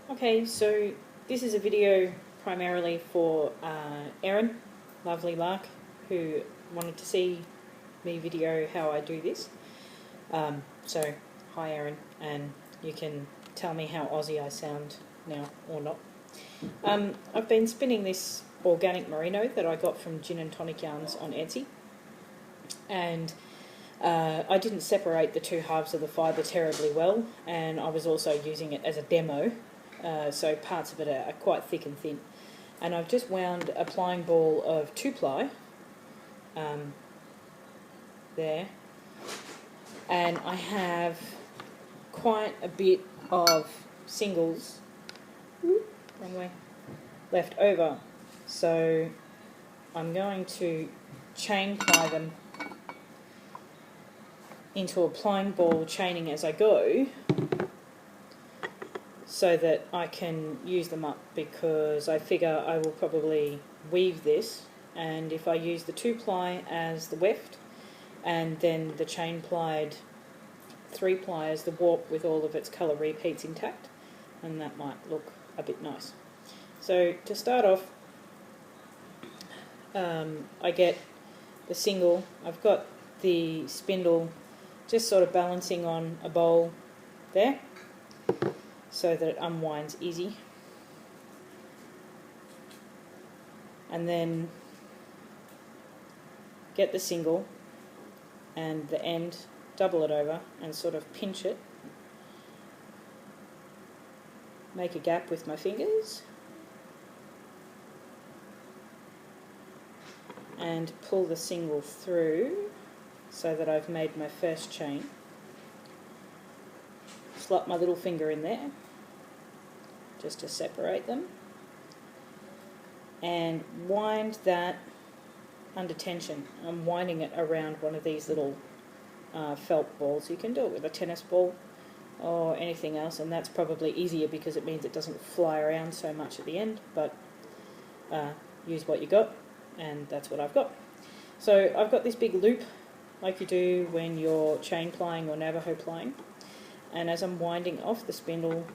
Okay, so this is a video primarily for Erin, lovely lark, who wanted to see me video how I do this. So, hi Erin, and you can tell me how Aussie I sound now or not. I've been spinning this organic merino that I got from Gin and Tonic Yarns on Etsy, and I didn't separate the two halves of the fibre terribly well, and I was also using it as a demo, so parts of it are quite thick and thin. And I've just wound a plying ball of 2-ply there, and I have quite a bit of singles wrong way, left over, so I'm going to chain ply them into a plying ball, chaining as I go, so that I can use them up, because I figure I will probably weave this, and if I use the 2-ply as the weft and then the chain plied 3-ply as the warp with all of its colour repeats intact, and that might look a bit nice. So to start off, I get the single. I've got the spindle just sort of balancing on a bowl there so that it unwinds easy, and then get the single and the end, double it over and sort of pinch it, make a gap with my fingers and pull the single through so that I've made my first chain. Slot my little finger in there just to separate them, and wind that under tension. I'm winding it around one of these little felt balls. You can do it with a tennis ball or anything else, and that's probably easier because it means it doesn't fly around so much at the end, but use what you got, and that's what I've got. So I've got this big loop like you do when you're chain plying or Navajo plying, and as I'm winding off the spindle,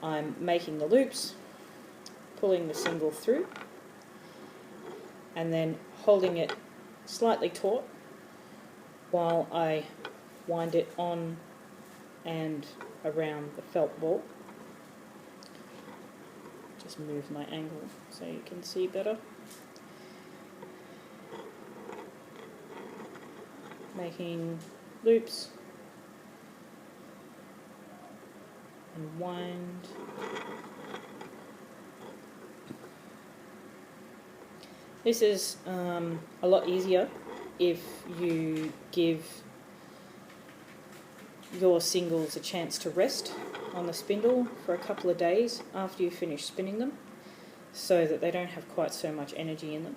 I'm making the loops, pulling the single through, and then holding it slightly taut while I wind it on and around the felt ball. Just move my angle so you can see better. Making loops and wind. This is a lot easier if you give your singles a chance to rest on the spindle for a couple of days after you finish spinning them, so that they don't have quite so much energy in them,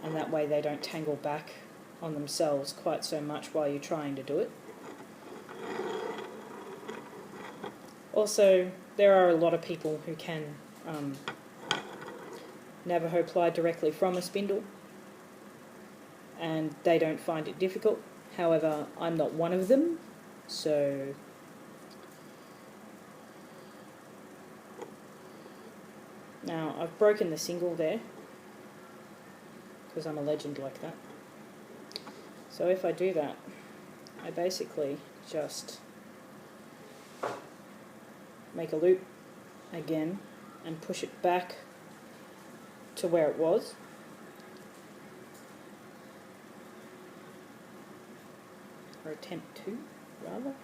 and that way they don't tangle back on themselves quite so much while you're trying to do it. Also, there are a lot of people who can Navajo ply directly from a spindle, and they don't find it difficult. However, I'm not one of them, so now I've broken the single there because I'm a legend like that. So if I do that, I basically just make a loop again and push it back to where it was, or attempt to, rather.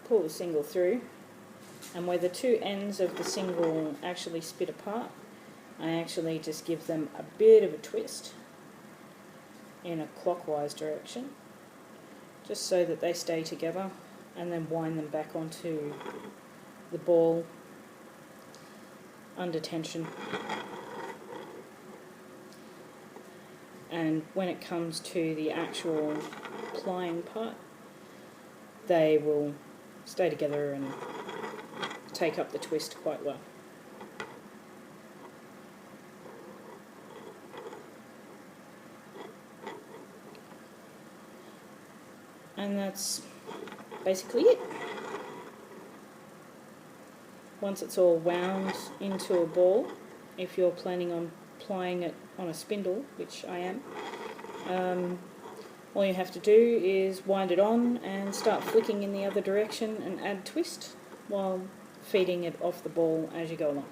Pull the single through, and where the two ends of the single actually split apart, I actually just give them a bit of a twist in a clockwise direction, just so that they stay together, and then wind them back onto the ball under tension. And when it comes to the actual plying part, they will stay together and take up the twist quite well. And that's basically it. Once it's all wound into a ball, if you're planning on plying it on a spindle, which I am, all you have to do is wind it on and start flicking in the other direction and add twist while feeding it off the ball as you go along.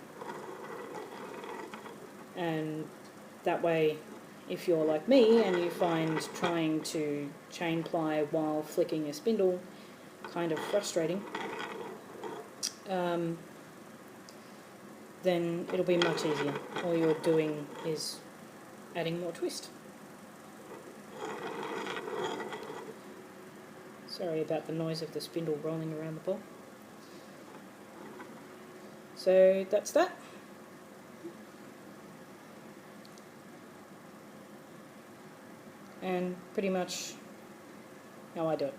And that way, if you're like me and you find trying to chain ply while flicking a spindle kind of frustrating, then it'll be much easier. All you're doing is adding more twist. Sorry about the noise of the spindle rolling around the ball. So that's that. And pretty much how I do it.